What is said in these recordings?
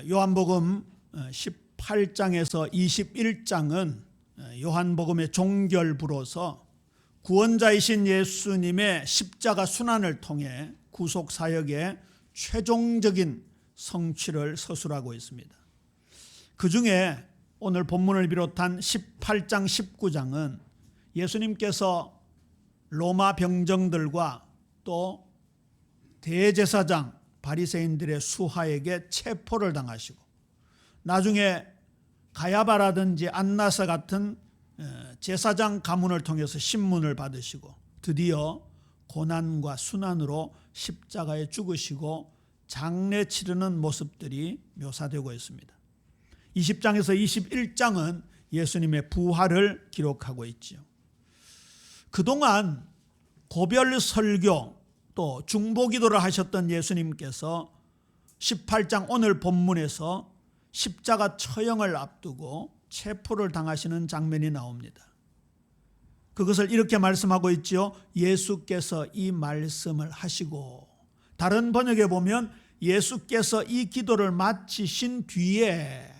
요한복음 18장에서 21장은 요한복음의 종결부로서 구원자이신 예수님의 십자가 순환을 통해 구속 사역의 최종적인 성취를 서술하고 있습니다. 그 중에 오늘 본문을 비롯한 18장, 19장은 예수님께서 로마 병정들과 또 대제사장, 바리새인들의 수하에게 체포를 당하시고 나중에 가야바라든지 안나사 같은 제사장 가문을 통해서 신문을 받으시고 드디어 고난과 순환으로 십자가에 죽으시고 장례 치르는 모습들이 묘사되고 있습니다. 20장에서 21장은 예수님의 부활을 기록하고 있지요. 그동안 고별 설교 또 중보기도를 하셨던 예수님께서 18장 오늘 본문에서 십자가 처형을 앞두고 체포를 당하시는 장면이 나옵니다. 그것을 이렇게 말씀하고 있지요. 예수께서 이 말씀을 하시고, 다른 번역에 보면 예수께서 이 기도를 마치신 뒤에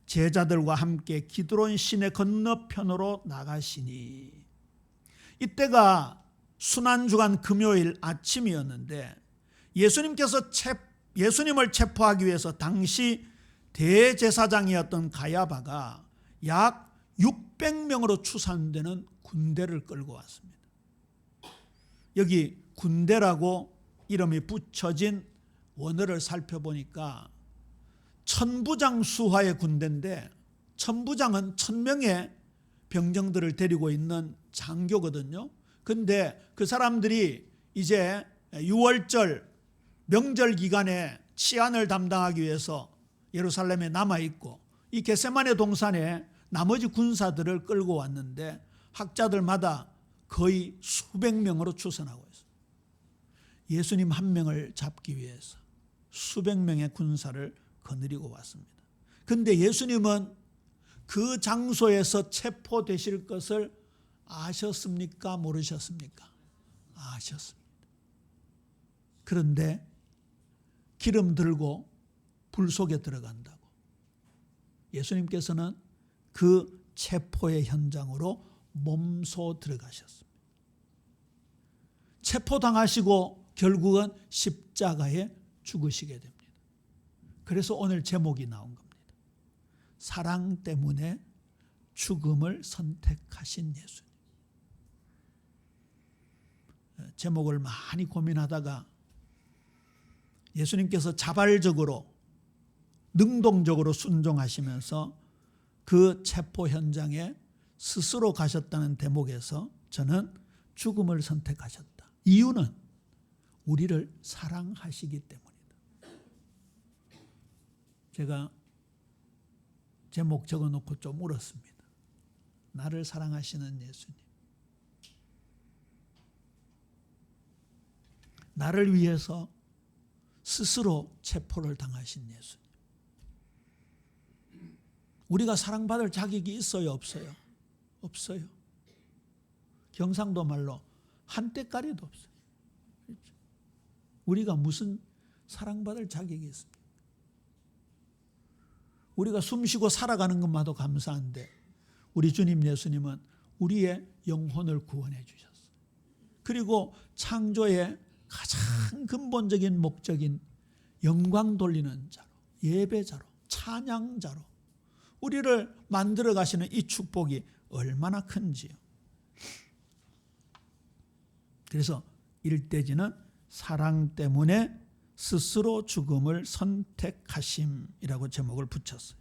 제자들과 함께 기드론 시내 건너편으로 나가시니, 이때가 순환주간 금요일 아침이었는데 예수님을 체포하기 위해서 당시 대제사장이었던 가야바가 약 600명으로 추산되는 군대를 끌고 왔습니다. 여기 군대라고 이름이 붙여진 원어를 살펴보니까 천부장 수하의 군대인데, 천부장은 1000명의 병정들을 데리고 있는 장교거든요. 근데 그 사람들이 이제 6월절 명절 기간에 치안을 담당하기 위해서 예루살렘에 남아있고, 이 겟세마네 동산에 나머지 군사들을 끌고 왔는데 학자들마다 거의 수백 명으로 추산하고 있어요. 예수님 한 명을 잡기 위해서 수백 명의 군사를 거느리고 왔습니다. 그런데 예수님은 그 장소에서 체포되실 것을 아셨습니까? 모르셨습니까? 아셨습니다. 그런데 기름 들고 불 속에 들어간다고 예수님께서는 그 체포의 현장으로 몸소 들어가셨습니다. 체포당하시고 결국은 십자가에 죽으시게 됩니다. 그래서 오늘 제목이 나온 겁니다. 사랑 때문에 죽음을 선택하신 예수님. 제목을 많이 고민하다가 예수님께서 자발적으로 능동적으로 순종하시면서 그 체포 현장에 스스로 가셨다는 대목에서 저는 죽음을 선택하셨다. 이유는 우리를 사랑하시기 때문이다. 제가 제목 적어놓고 좀 울었습니다. 나를 사랑하시는 예수님. 나를 위해서 스스로 체포를 당하신 예수님. 우리가 사랑받을 자격이 있어요, 없어요? 없어요. 경상도 말로 한때까리도 없어요. 우리가 무슨 사랑받을 자격이 있습니까? 우리가 숨쉬고 살아가는 것만도 감사한데 우리 주님 예수님은 우리의 영혼을 구원해 주셨어요. 그리고 창조의 가장 근본적인 목적인 영광 돌리는 자로, 예배자로, 찬양자로 우리를 만들어 가시는 이 축복이 얼마나 큰지요. 그래서 일대지는 사랑 때문에 스스로 죽음을 선택하심이라고 제목을 붙였어요.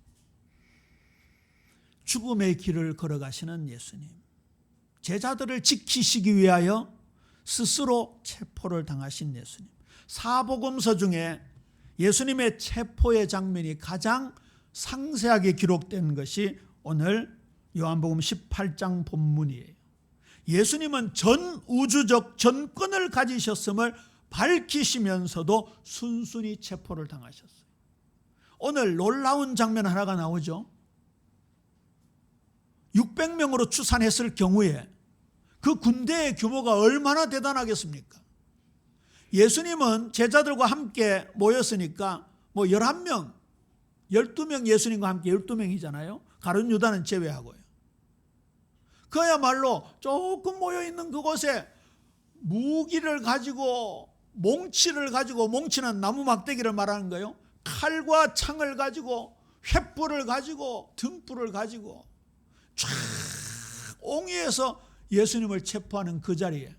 죽음의 길을 걸어가시는 예수님. 제자들을 지키시기 위하여 스스로 체포를 당하신 예수님. 사복음서 중에 예수님의 체포의 장면이 가장 상세하게 기록된 것이 오늘 요한복음 18장 본문이에요. 예수님은 전 우주적 전권을 가지셨음을 밝히시면서도 순순히 체포를 당하셨어요. 오늘 놀라운 장면 하나가 나오죠. 600명으로 추산했을 경우에 그 군대의 규모가 얼마나 대단하겠습니까? 예수님은 제자들과 함께 모였으니까 11명, 12명 예수님과 함께 12명이잖아요. 가룟 유다는 제외하고요. 그야말로 조금 모여있는 그곳에 무기를 가지고 몽치를 가지고, 몽치는 나무 막대기를 말하는 거예요. 칼과 창을 가지고, 횃불을 가지고, 등불을 가지고 쫙 옹이에서 예수님을 체포하는 그 자리에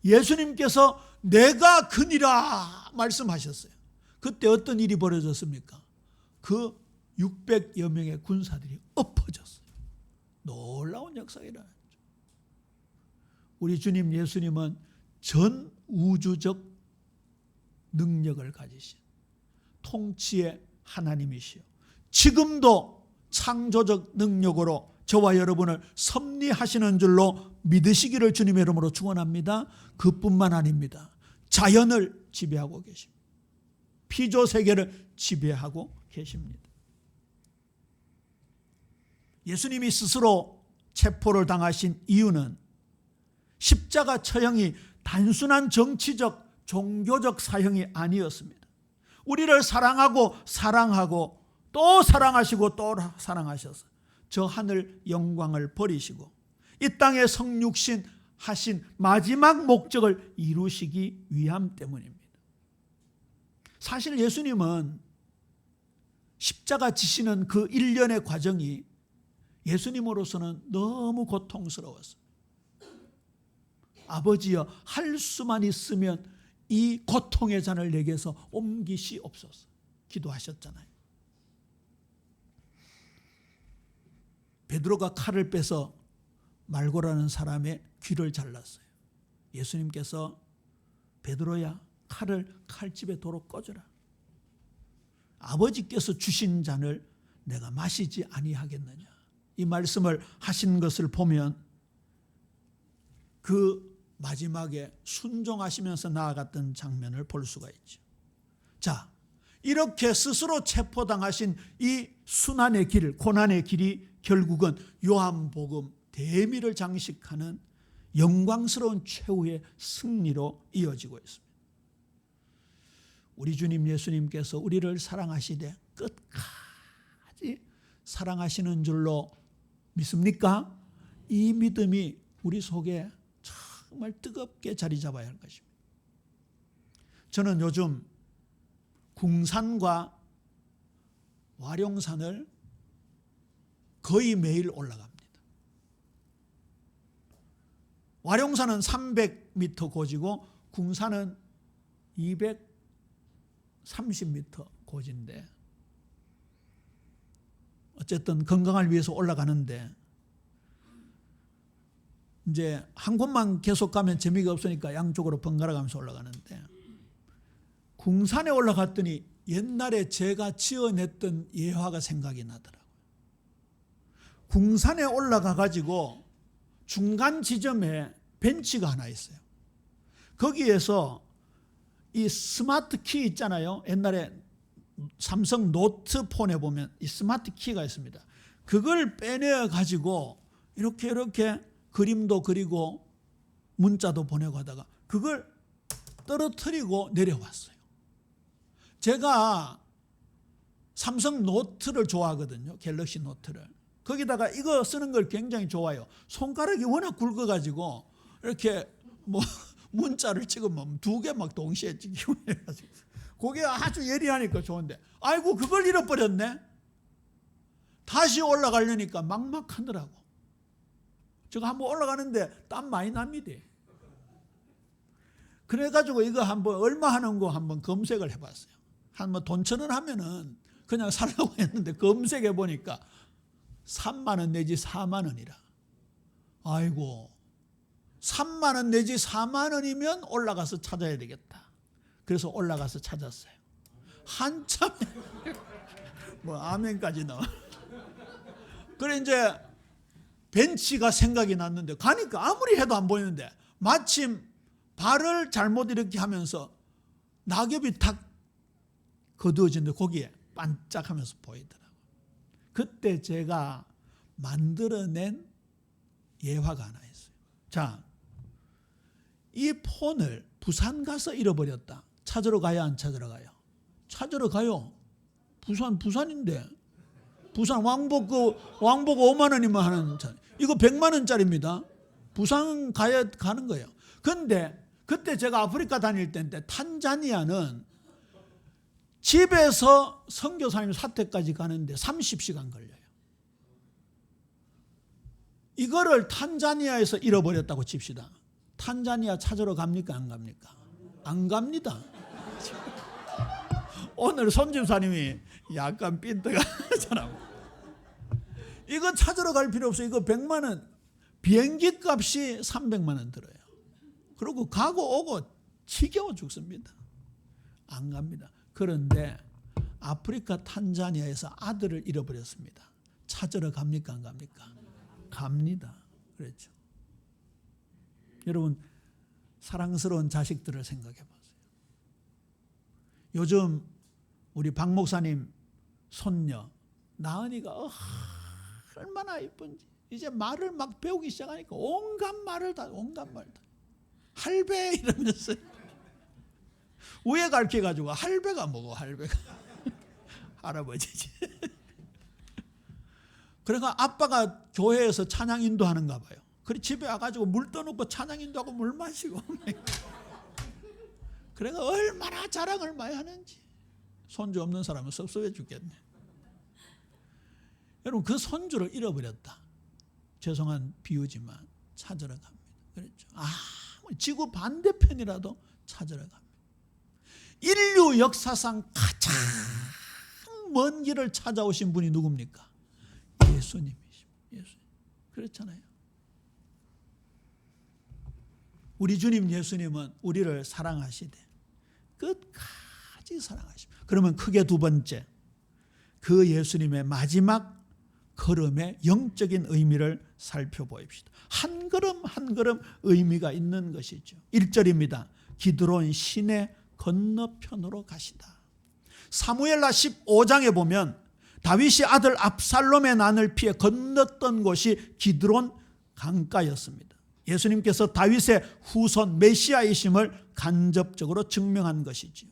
예수님께서 내가 그니라 말씀하셨어요. 그때 어떤 일이 벌어졌습니까? 그 600여 명의 군사들이 엎어졌어요. 놀라운 역사가 일어났죠. 우리 주님 예수님은 전 우주적 능력을 가지신 통치의 하나님이시요, 지금도 창조적 능력으로 저와 여러분을 섭리하시는 줄로 믿으시기를 주님의 이름으로 축원합니다. 그뿐만 아닙니다. 자연을 지배하고 계십니다. 피조 세계를 지배하고 계십니다. 예수님이 스스로 체포를 당하신 이유는 십자가 처형이 단순한 정치적, 종교적 사형이 아니었습니다. 우리를 사랑하고 사랑하고 또 사랑하시고 또 사랑하셔서 저 하늘 영광을 버리시고 이 땅에 성육신 하신 마지막 목적을 이루시기 위함 때문입니다. 사실 예수님은 십자가 지시는 그 일련의 과정이 예수님으로서는 너무 고통스러웠어요. 아버지여, 할 수만 있으면 이 고통의 잔을 내게서 옮기시옵소서 기도하셨잖아요. 베드로가 칼을 빼서 말고라는 사람의 귀를 잘랐어요. 예수님께서 베드로야, 칼을 칼집에 도로 꽂으라. 아버지께서 주신 잔을 내가 마시지 아니하겠느냐. 이 말씀을 하신 것을 보면 그 마지막에 순종하시면서 나아갔던 장면을 볼 수가 있죠. 자, 이렇게 스스로 체포당하신 이 순환의 길, 고난의 길이 결국은 요한복음 대미를 장식하는 영광스러운 최후의 승리로 이어지고 있습니다. 우리 주님 예수님께서 우리를 사랑하시되 끝까지 사랑하시는 줄로 믿습니까? 이 믿음이 우리 속에 정말 뜨겁게 자리 잡아야 할 것입니다. 저는 요즘 궁산과 와룡산을 거의 매일 올라갑니다. 와룡산은 300m 고지고 궁산은 230m 고지인데 어쨌든 건강을 위해서 올라가는데 이제 한 곳만 계속 가면 재미가 없으니까 양쪽으로 번갈아 가면서 올라가는데 궁산에 올라갔더니 옛날에 제가 지어냈던 예화가 생각이 나더라고요. 궁산에 올라가 가지고 중간 지점에 벤치가 하나 있어요. 거기에서 이 스마트 키 있잖아요. 옛날에 삼성 노트 폰에 보면 이 스마트 키가 있습니다. 그걸 빼내 가지고 이렇게 그림도 그리고 문자도 보내고 하다가 그걸 떨어뜨리고 내려왔어요. 제가 삼성 노트를 좋아하거든요. 갤럭시 노트를. 거기다가 이거 쓰는 걸 굉장히 좋아해요. 손가락이 워낙 굵어가지고 이렇게 뭐 문자를 찍으면 2개 막 동시에 찍히고 해가지고 그게 아주 예리하니까 좋은데 아이고 그걸 잃어버렸네. 다시 올라가려니까 막막하더라고. 제가 한번 올라가는데 땀 많이 납니다. 그래가지고 이거 한번 얼마 하는 거 한번 검색을 해봤어요. 한 뭐 돈 1,000원 하면은 그냥 살라고 했는데 검색해 보니까 3만 원 내지 4만 원이라. 아이고 3만 원 내지 4만 원이면 올라가서 찾아야 되겠다. 그래서 올라가서 찾았어요. 한참 뭐 아멘까지 나와. 그래 이제 벤치가 생각이 났는데 가니까 아무리 해도 안 보이는데 마침 발을 잘못 이렇게 하면서 낙엽이 탁 거두어지는데 거기에 반짝하면서 보이더라고요. 그때 제가 만들어낸 예화가 하나 있어요. 자, 이 폰을 부산 가서 잃어버렸다. 찾으러 가요, 안 찾으러 가요? 찾으러 가요. 부산인데. 부산 왕복 5만 원이면 하는 차. 이거 100만 원짜리입니다. 부산 가는 거예요. 근데 그때 제가 아프리카 다닐 때인데 탄자니아는 집에서 선교사님 사택까지 가는데 30시간 걸려요. 이거를 탄자니아에서 잃어버렸다고 칩시다. 탄자니아 찾으러 갑니까? 안 갑니까? 안 갑니다. 오늘 손집사님이 약간 삔뜨가 하잖아. 이거 찾으러 갈 필요 없어요. 이거 100만 원. 비행기 값이 300만 원 들어요. 그리고 가고 오고 지겨워 죽습니다. 안 갑니다. 그런데 아프리카 탄자니아에서 아들을 잃어버렸습니다. 찾으러 갑니까? 안 갑니까? 갑니다. 그렇죠. 여러분, 사랑스러운 자식들을 생각해 보세요. 요즘 우리 박 목사님 손녀 나은이가 얼마나 이쁜지 이제 말을 막 배우기 시작하니까 온갖 말을 다 할배 이러면서 우에 가르쳐가지고 할배가 뭐고 할배가 할아버지지. 그러니까 아빠가 교회에서 찬양 인도하는가 봐요. 그래 집에 와가지고 물 떠놓고 찬양 인도하고 물 마시고. 그래가 얼마나 자랑을 많이 하는지. 손주 없는 사람은 섭섭해 죽겠네. 여러분 그 손주를 잃어버렸다. 죄송한 비유지만 찾으러 갑니다. 그렇죠. 지구 반대편이라도 찾으러 갑니다. 인류 역사상 가장 먼 길을 찾아오신 분이 누굽니까? 예수님이십니다. 예수님. 그렇잖아요. 우리 주님 예수님은 우리를 사랑하시되 끝까지 사랑하십니다. 그러면 크게 두 번째, 그 예수님의 마지막 걸음의 영적인 의미를 살펴보입시다. 한 걸음 한 걸음 의미가 있는 것이죠. 1절입니다. 기드론 시내 건너편으로 가시다. 사무엘하 15장에 보면 다윗이 아들 압살롬의 난을 피해 건넜던 곳이 기드론 강가였습니다. 예수님께서 다윗의 후손 메시아이심을 간접적으로 증명한 것이지요.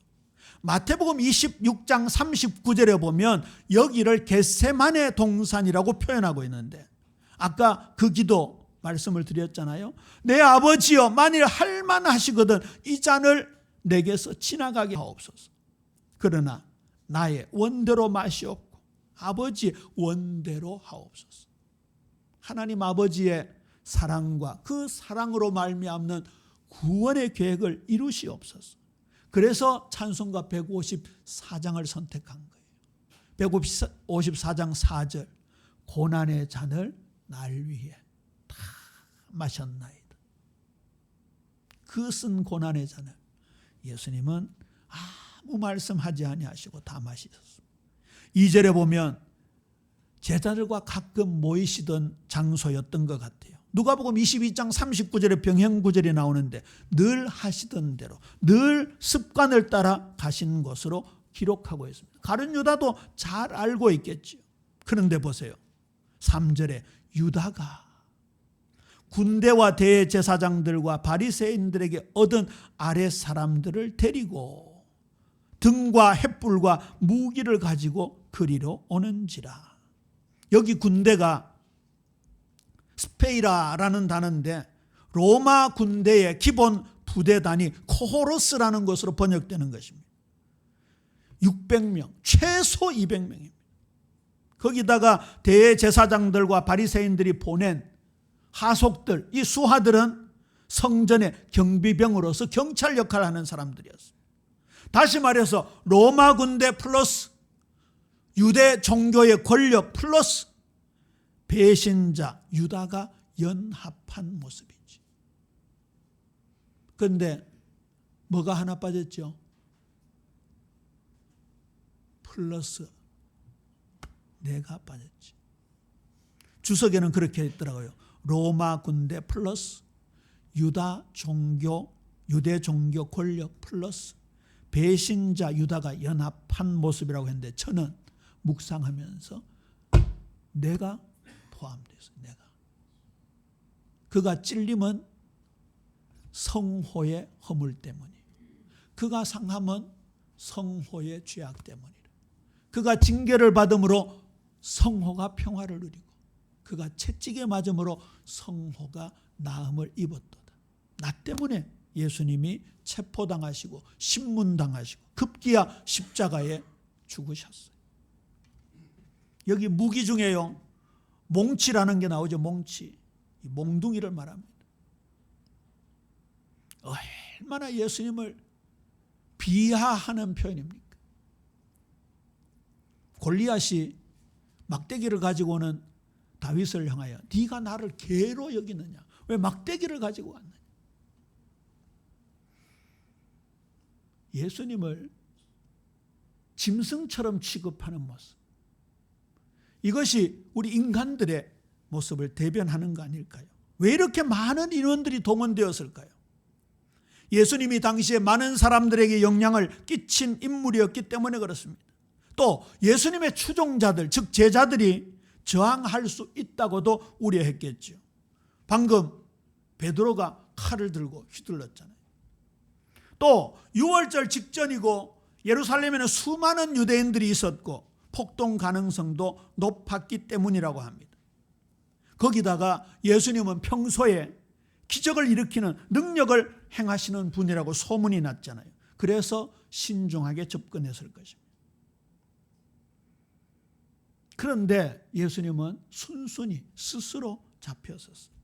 마태복음 26장 39절에 보면 여기를 겟세마네 동산이라고 표현하고 있는데 아까 그 기도 말씀을 드렸잖아요. 내 아버지여 만일 할만하시거든 이 잔을 내게서 지나가게 하옵소서. 그러나 나의 원대로 마시옵고 아버지의 원대로 하옵소서. 하나님 아버지의 사랑과 그 사랑으로 말미암는 구원의 계획을 이루시옵소서. 그래서 찬송가 154장을 선택한 거예요. 154장 4절 고난의 잔을 날 위해 다 마셨나이다. 그 쓴 고난의 잔을 예수님은 아무 말씀하지 아니하시고 다 마시셨습니다. 2절에 보면 제자들과 가끔 모이시던 장소였던 것 같아요. 누가복음 22장 39절에 병행구절이 나오는데 늘 하시던 대로 늘 습관을 따라 가신 것으로 기록하고 있습니다. 가룟 유다도 잘 알고 있겠죠. 그런데 보세요. 3절에 유다가 군대와 대제사장들과 바리새인들에게 얻은 아랫 사람들을 데리고 등과 횃불과 무기를 가지고 그리로 오는지라. 여기 군대가 스페이라라는 단어인데 로마 군대의 기본 부대단이 코호로스라는 것으로 번역되는 것입니다. 600명, 최소 200명입니다. 거기다가 대제사장들과 바리새인들이 보낸 하속들, 이 수하들은 성전의 경비병으로서 경찰 역할을 하는 사람들이었습니다. 다시 말해서 로마 군대 플러스 유대 종교의 권력 플러스 배신자 유다가 연합한 모습이지. 그런데 뭐가 하나 빠졌죠? 플러스 내가 빠졌지. 주석에는 그렇게 있더라고요. 로마 군대 플러스 유대 종교 권력 플러스 배신자 유다가 연합한 모습이라고 했는데 저는 묵상하면서 내가 포함돼서 내가 그가 찔림은 성호의 허물 때문이에요. 그가 상함은 성호의 죄악 때문이라. 그가 징계를 받음으로 성호가 평화를 누리고 그가 채찍에 맞음으로 성호가 나음을 입었도다. 나 때문에 예수님이 체포당하시고 신문당하시고 급기야 십자가에 죽으셨어요. 여기 무기 중에요, 몽치라는 게 나오죠. 몽치. 이 몽둥이를 말합니다. 얼마나 예수님을 비하하는 표현입니까? 골리앗이 막대기를 가지고 오는 다윗을 향하여 네가 나를 개로 여기느냐, 왜 막대기를 가지고 왔느냐. 예수님을 짐승처럼 취급하는 모습, 이것이 우리 인간들의 모습을 대변하는 거 아닐까요? 왜 이렇게 많은 인원들이 동원되었을까요? 예수님이 당시에 많은 사람들에게 영향을 끼친 인물이었기 때문에 그렇습니다. 또 예수님의 추종자들, 즉 제자들이 저항할 수 있다고도 우려했겠죠. 방금 베드로가 칼을 들고 휘둘렀잖아요. 또 6월절 직전이고 예루살렘에는 수많은 유대인들이 있었고 폭동 가능성도 높았기 때문이라고 합니다. 거기다가 예수님은 평소에 기적을 일으키는 능력을 행하시는 분이라고 소문이 났잖아요. 그래서 신중하게 접근했을 것입니다. 그런데 예수님은 순순히 스스로 잡혔었어요.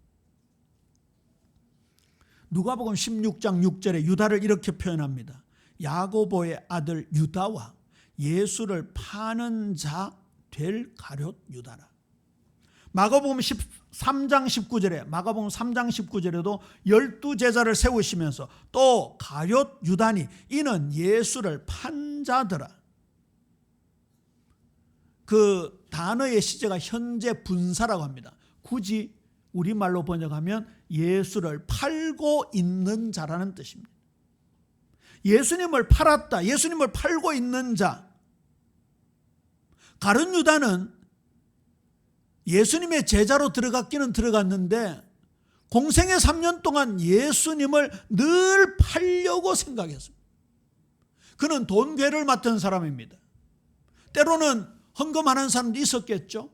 누가복음 16장 6절에 유다를 이렇게 표현합니다. 야고보의 아들 유다와 예수를 파는 자 될 가룟 유다라. 마가복음 3장 19절에도 12제자를 세우시면서 또 가룟 유다니 이는 예수를 판 자더라. 그 단어의 시제가 현재 분사라고 합니다. 굳이 우리말로 번역하면 예수를 팔고 있는 자라는 뜻입니다. 예수님을 팔았다, 예수님을 팔고 있는 자. 가룟 유다는 예수님의 제자로 들어갔기는 들어갔는데 공생의 3년 동안 예수님을 늘 팔려고 생각했습니다. 그는 돈괴를 맡은 사람입니다. 때로는 헌금하는 사람도 있었겠죠.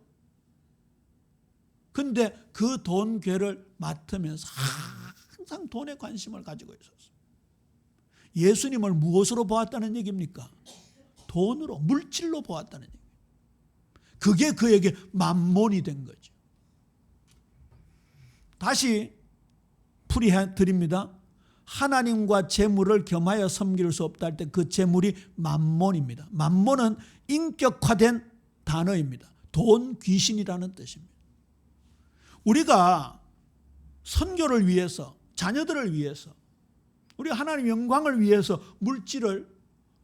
근데 그 돈괴를 맡으면서 항상 돈에 관심을 가지고 있었어요. 예수님을 무엇으로 보았다는 얘기입니까? 돈으로, 물질로 보았다는 얘기입니다. 그게 그에게 만몬이 된 거죠. 다시 풀이해 드립니다. 하나님과 재물을 겸하여 섬길 수 없다 할 때 그 재물이 만몬입니다. 만몬은 인격화된 단어입니다. 돈 귀신이라는 뜻입니다. 우리가 선교를 위해서, 자녀들을 위해서, 우리 하나님 영광을 위해서 물질을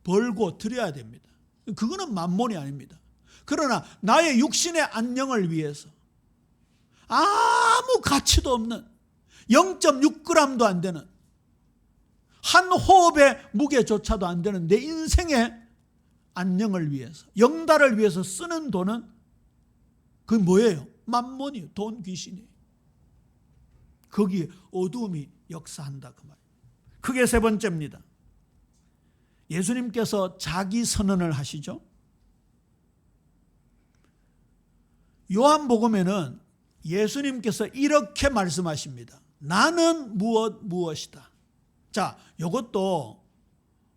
벌고 드려야 됩니다. 그거는 만몬이 아닙니다. 그러나 나의 육신의 안녕을 위해서 아무 가치도 없는 0.6g도 안 되는 한 호흡의 무게조차도 안 되는 내 인생의 안녕을 위해서, 영달을 위해서 쓰는 돈은 그게 뭐예요? 만몬이에요. 돈 귀신이에요. 거기에 어두움이 역사한다 그 말이에요. 그게 세 번째입니다. 예수님께서 자기 선언을 하시죠. 요한복음에는 예수님께서 이렇게 말씀하십니다. 나는 무엇이다. 자, 이것도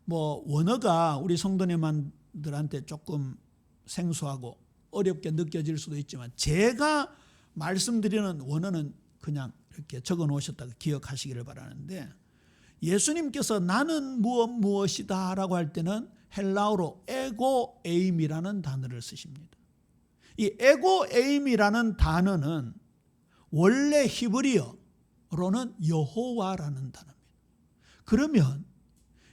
원어가 우리 성도님들한테 조금 생소하고 어렵게 느껴질 수도 있지만 제가 말씀드리는 원어는 그냥 이렇게 적어 놓으셨다가 기억하시기를 바라는데, 예수님께서 나는 무엇이다 라고 할 때는 헬라어로 에고 에임이라는 단어를 쓰십니다. 이 에고 에임이라는 단어는 원래 히브리어로는 여호와라는 단어입니다. 그러면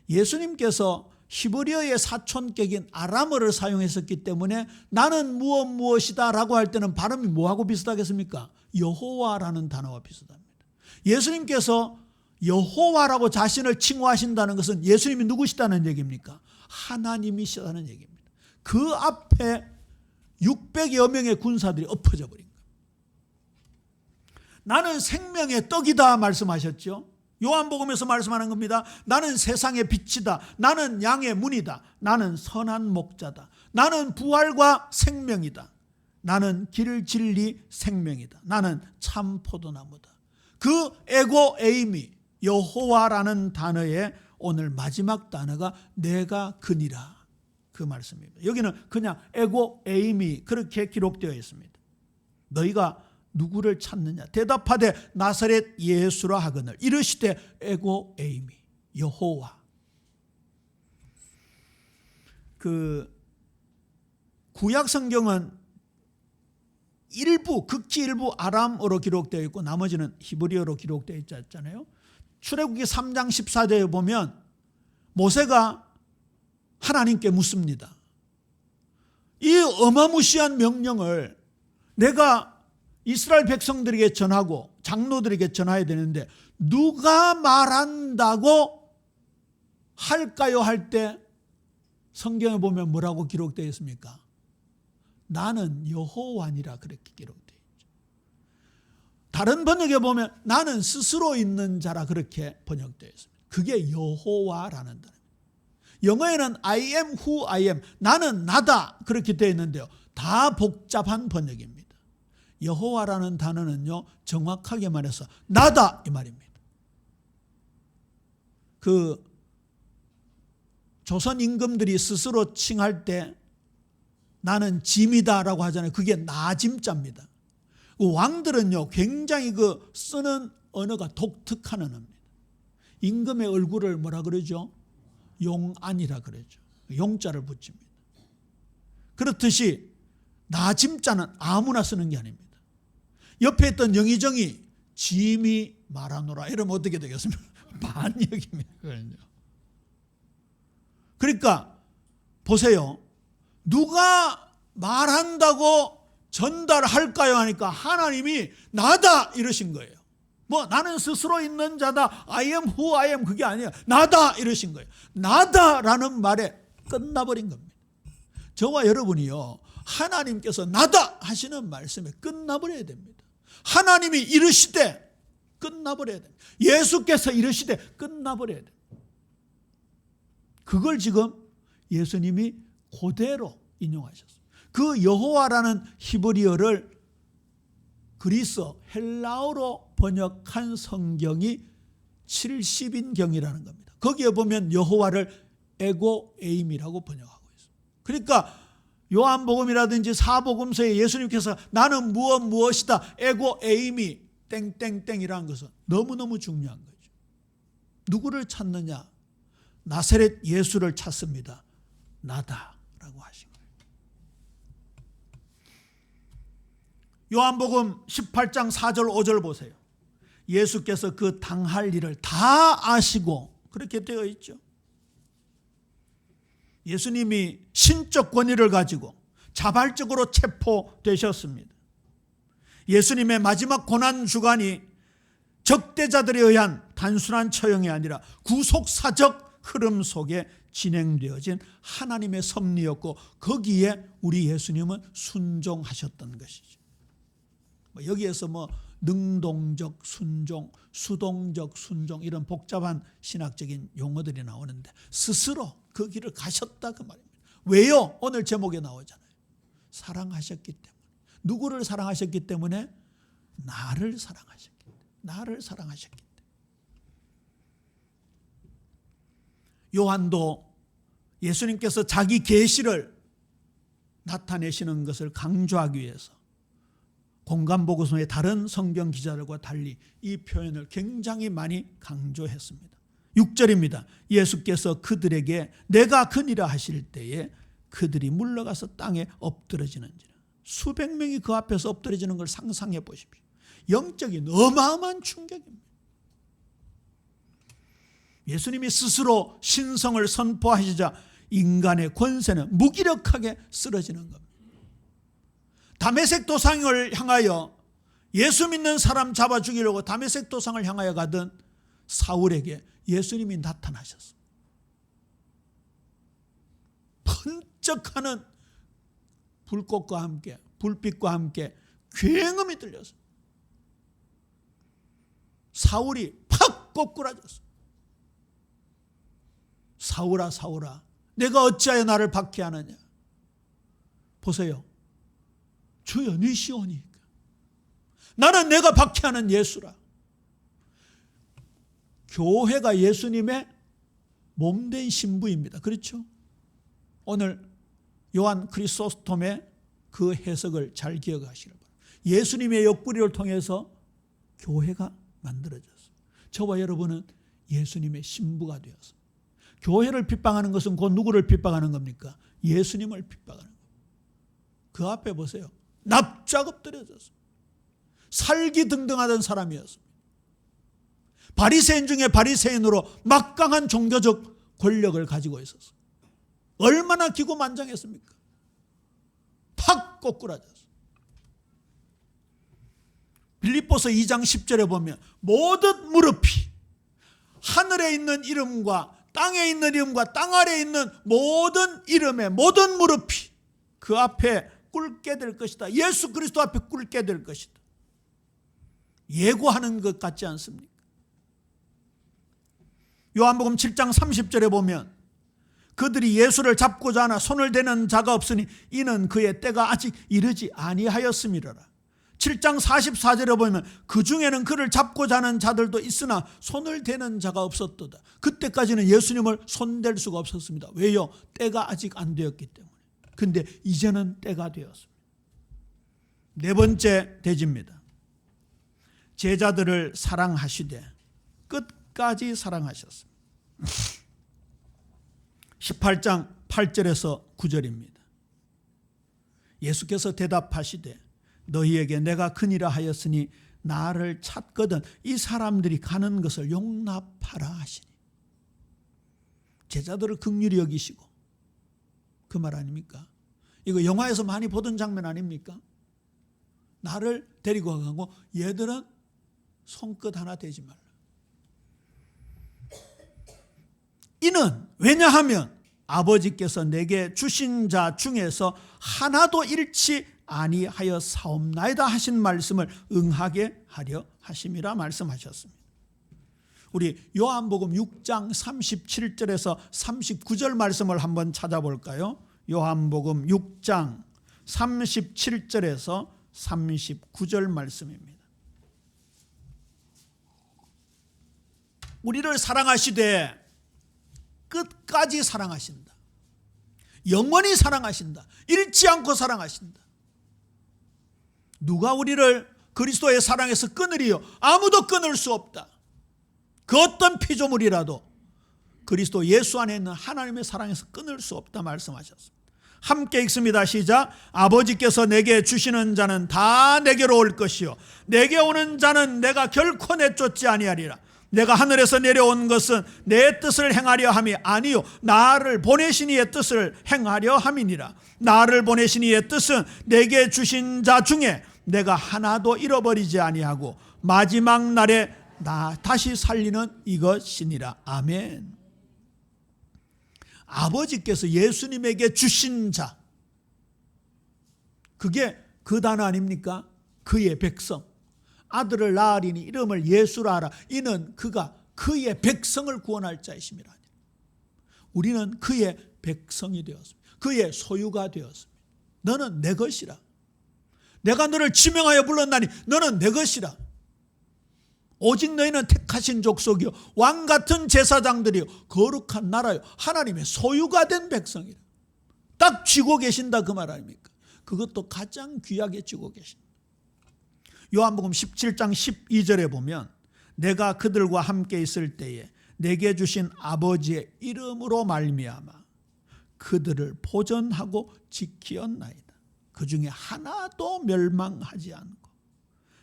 예수님께서 히브리어의 사촌격인 아람어를 사용했었기 때문에 나는 무엇이다 라고 할 때는 발음이 뭐하고 비슷하겠습니까? 여호와라는 단어와 비슷합니다. 예수님께서 여호와라고 자신을 칭호하신다는 것은 예수님이 누구시다는 얘기입니까? 하나님이시다는 얘기입니다. 그 앞에 600여 명의 군사들이 엎어져 버린 거예요. 나는 생명의 떡이다 말씀하셨죠. 요한복음에서 말씀하는 겁니다. 나는 세상의 빛이다. 나는 양의 문이다. 나는 선한 목자다. 나는 부활과 생명이다. 나는 길, 진리, 생명이다. 나는 참 포도나무다. 그 에고 에이미, 여호와라는 단어의 오늘 마지막 단어가 내가 그니라, 그 말씀입니다. 여기는 그냥 에고 에이미 그렇게 기록되어 있습니다. 너희가 누구를 찾느냐? 대답하되 나사렛 예수라 하거늘 이르시되 에고 에이미, 여호와. 그 구약 성경은 일부, 극히 일부 아람어로 기록되어 있고 나머지는 히브리어로 기록되어 있잖아요. 출애굽기 3장 14절에 보면 모세가 하나님께 묻습니다. 이 어마무시한 명령을 내가 이스라엘 백성들에게 전하고 장로들에게 전해야 되는데 누가 말한다고 할까요? 할 때 성경에 보면 뭐라고 기록되어 있습니까? 나는 여호와니라 그렇게 기록되어 있죠. 다른 번역에 보면 나는 스스로 있는 자라 그렇게 번역되어 있습니다. 그게 여호와라는 단어입니다. 영어에는 I am who I am, 나는 나다 그렇게 되어 있는데요. 다 복잡한 번역입니다. 여호와라는 단어는요, 정확하게 말해서 나다 이 말입니다. 그 조선 임금들이 스스로 칭할 때 나는 짐이다라고 하잖아요. 그게 나짐자입니다. 왕들은요, 굉장히 그 쓰는 언어가 독특한 언어입니다. 임금의 얼굴을 뭐라 그러죠? 용안이라 그러죠. 용자를 붙입니다. 그렇듯이 나짐자는 아무나 쓰는 게 아닙니다. 옆에 있던 영의정이 짐이 말하노라 이러면 어떻게 되겠습니까? 반역입니다. 그러니까 보세요. 누가 말한다고 전달할까요? 하니까 하나님이 나다 이러신 거예요. 뭐 나는 스스로 있는 자다, I am who I am, 그게 아니에요. 나다 이러신 거예요. 나다라는 말에 끝나버린 겁니다. 저와 여러분이요, 하나님께서 나다 하시는 말씀에 끝나버려야 됩니다. 하나님이 이르시되 끝나버려야 됩니다. 예수께서 이르시되 끝나버려야 됩니다. 그걸 지금 예수님이 그대로 인용하셨어요. 그 여호와라는 히브리어를 그리스 헬라어로 번역한 성경이 70인경이라는 겁니다. 거기에 보면 여호와를 에고 에임이라고 번역하고 있어요. 그러니까 요한복음이라든지 사복음서에 예수님께서 나는 무엇이다 에고 에임이 땡땡땡이라는 것은 너무너무 중요한 거죠. 누구를 찾느냐? 나사렛 예수를 찾습니다. 나다라고 하신 거예요. 요한복음 18장 4절 5절 보세요. 예수께서 그 당할 일을 다 아시고 그렇게 되어 있죠. 예수님이 신적 권위를 가지고 자발적으로 체포되셨습니다. 예수님의 마지막 고난 주간이 적대자들에 의한 단순한 처형이 아니라 구속사적 흐름 속에 진행되어진 하나님의 섭리였고 거기에 우리 예수님은 순종하셨던 것이죠. 여기에서 능동적 순종, 수동적 순종 이런 복잡한 신학적인 용어들이 나오는데 스스로 그 길을 가셨다 그 말입니다. 왜요? 오늘 제목에 나오잖아요. 사랑하셨기 때문에. 누구를 사랑하셨기 때문에? 나를 사랑하셨기 때문에. 나를 사랑하셨기 때문에. 요한도 예수님께서 자기 계시를 나타내시는 것을 강조하기 위해서 공간복음서의 다른 성경 기자들과 달리 이 표현을 굉장히 많이 강조했습니다. 6절입니다. 예수께서 그들에게 내가 그니라 하실 때에 그들이 물러가서 땅에 엎드러지는지라. 수백 명이 그 앞에서 엎드러지는 걸 상상해 보십시오. 영적인 어마어마한 충격입니다. 예수님이 스스로 신성을 선포하시자 인간의 권세는 무기력하게 쓰러지는 겁니다. 다메섹 도상을 향하여 예수 믿는 사람 잡아 죽이려고 다메섹 도상을 향하여 가던 사울에게 예수님이 나타나셨습니다. 번쩍하는 불꽃과 함께 불빛과 함께 굉음이 들렸습니다. 사울이 팍 꼬꾸라졌습니다. 사울아 사울아 내가 어찌하여 나를 박해하느냐. 보세요. 주여 니시오니까. 나는 내가 박해하는 예수라. 교회가 예수님의 몸된 신부입니다. 그렇죠? 오늘 요한 크리소스톰의 그 해석을 잘 기억하시기 바랍니다. 예수님의 옆구리를 통해서 교회가 만들어졌어요. 저와 여러분은 예수님의 신부가 되었습니다. 교회를 핍박하는 것은 곧 누구를 핍박하는 겁니까? 예수님을 핍박하는 겁니다. 그 앞에 보세요. 납작 엎드려졌습니다. 살기등등하던 사람이었습니다. 바리새인 중에 바리새인으로 막강한 종교적 권력을 가지고 있었어요. 얼마나 기고만장했습니까? 팍 꼬꾸라졌어요. 빌립보서 2장 10절에 보면 모든 무릎이 하늘에 있는 이름과 땅에 있는 이름과 땅 아래에 있는 모든 이름의 모든 무릎이 그 앞에 꿇게 될 것이다. 예수 그리스도 앞에 꿇게 될 것이다. 예고하는 것 같지 않습니까? 요한복음 7장 30절에 보면 그들이 예수를 잡고자 하나 손을 대는 자가 없으니 이는 그의 때가 아직 이르지 아니하였음이로라. 7장 44절에 보면 그 중에는 그를 잡고자 하는 자들도 있으나 손을 대는 자가 없었도다. 그때까지는 예수님을 손댈 수가 없었습니다. 왜요? 때가 아직 안 되었기 때문에. 근데 이제는 때가 되었습니다. 네 번째 대지입니다. 제자들을 사랑하시되 끝까지 사랑하셨습니다. 18장 8절에서 9절입니다. 예수께서 대답하시되 너희에게 내가 그니라 하였으니 나를 찾거든 이 사람들이 가는 것을 용납하라 하시니. 제자들을 긍휼히 여기시고, 그 말 아닙니까? 이거 영화에서 많이 보던 장면 아닙니까? 나를 데리고 가고 얘들은 손끝 하나 대지 말라. 이는 왜냐하면 아버지께서 내게 주신 자 중에서 하나도 잃지 아니하여 사옵나이다 하신 말씀을 응하게 하려 하심이라 말씀하셨습니다. 우리 요한복음 6장 37절에서 39절 말씀을 한번 찾아볼까요? 요한복음 6장 37절에서 39절 말씀입니다. 우리를 사랑하시되 끝까지 사랑하신다. 영원히 사랑하신다. 잃지 않고 사랑하신다. 누가 우리를 그리스도의 사랑에서 끊으리요? 아무도 끊을 수 없다. 그 어떤 피조물이라도 그리스도 예수 안에 있는 하나님의 사랑에서 끊을 수 없다 말씀하셨습니다. 함께 읽습니다. 시작. 아버지께서 내게 주시는 자는 다 내게로 올 것이요 내게 오는 자는 내가 결코 내쫓지 아니하리라. 내가 하늘에서 내려온 것은 내 뜻을 행하려 함이 아니요 나를 보내신 이의 뜻을 행하려 함이니라. 나를 보내신 이의 뜻은 내게 주신 자 중에 내가 하나도 잃어버리지 아니하고 마지막 날에 나 다시 살리는 이것이니라. 아멘. 아버지께서 예수님에게 주신 자, 그게 그 단어 아닙니까? 그의 백성. 아들을 낳으리니 이름을 예수라 하라. 이는 그가 그의 백성을 구원할 자이심이라. 우리는 그의 백성이 되었습니다. 그의 소유가 되었습니다. 너는 내 것이라. 내가 너를 지명하여 불렀나니 너는 내 것이라. 오직 너희는 택하신 족속이요 왕같은 제사장들이요 거룩한 나라요 하나님의 소유가 된 백성이라. 딱 쥐고 계신다 그 말 아닙니까? 그것도 가장 귀하게 쥐고 계신다. 요한복음 17장 12절에 보면 내가 그들과 함께 있을 때에 내게 주신 아버지의 이름으로 말미암아 그들을 보전하고 지키었나이다. 그 중에 하나도 멸망하지 않고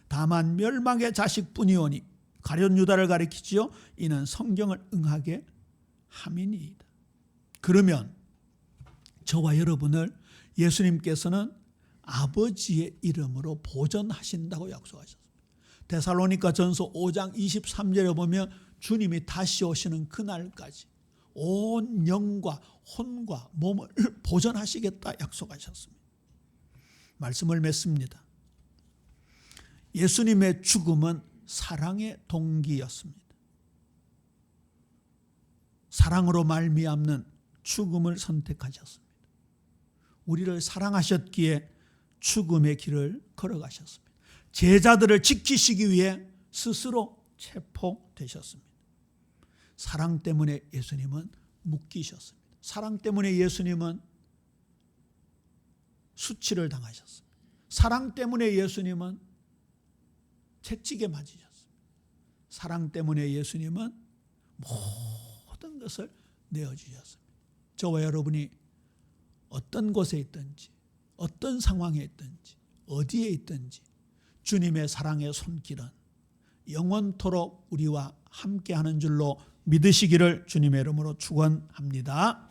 다만 멸망의 자식뿐이오니 가룟 유다를 가리키지요. 이는 성경을 응하게 함이니이다. 그러면 저와 여러분을 예수님께서는 아버지의 이름으로 보전하신다고 약속하셨습니다. 데살로니가 전서 5장 23절에 보면 주님이 다시 오시는 그날까지 온 영과 혼과 몸을 보전하시겠다 약속하셨습니다. 말씀을 맺습니다. 예수님의 죽음은 사랑의 동기였습니다. 사랑으로 말미암는 죽음을 선택하셨습니다. 우리를 사랑하셨기에 죽음의 길을 걸어가셨습니다. 제자들을 지키시기 위해 스스로 체포되셨습니다. 사랑 때문에 예수님은 묶이셨습니다. 사랑 때문에 예수님은 수치를 당하셨습니다. 사랑 때문에 예수님은 채찍에 맞으셨습니다. 사랑 때문에 예수님은 모든 것을 내어주셨습니다. 저와 여러분이 어떤 곳에 있든지 어떤 상황에 있든지 어디에 있든지 주님의 사랑의 손길은 영원토록 우리와 함께하는 줄로 믿으시기를 주님의 이름으로 축원합니다.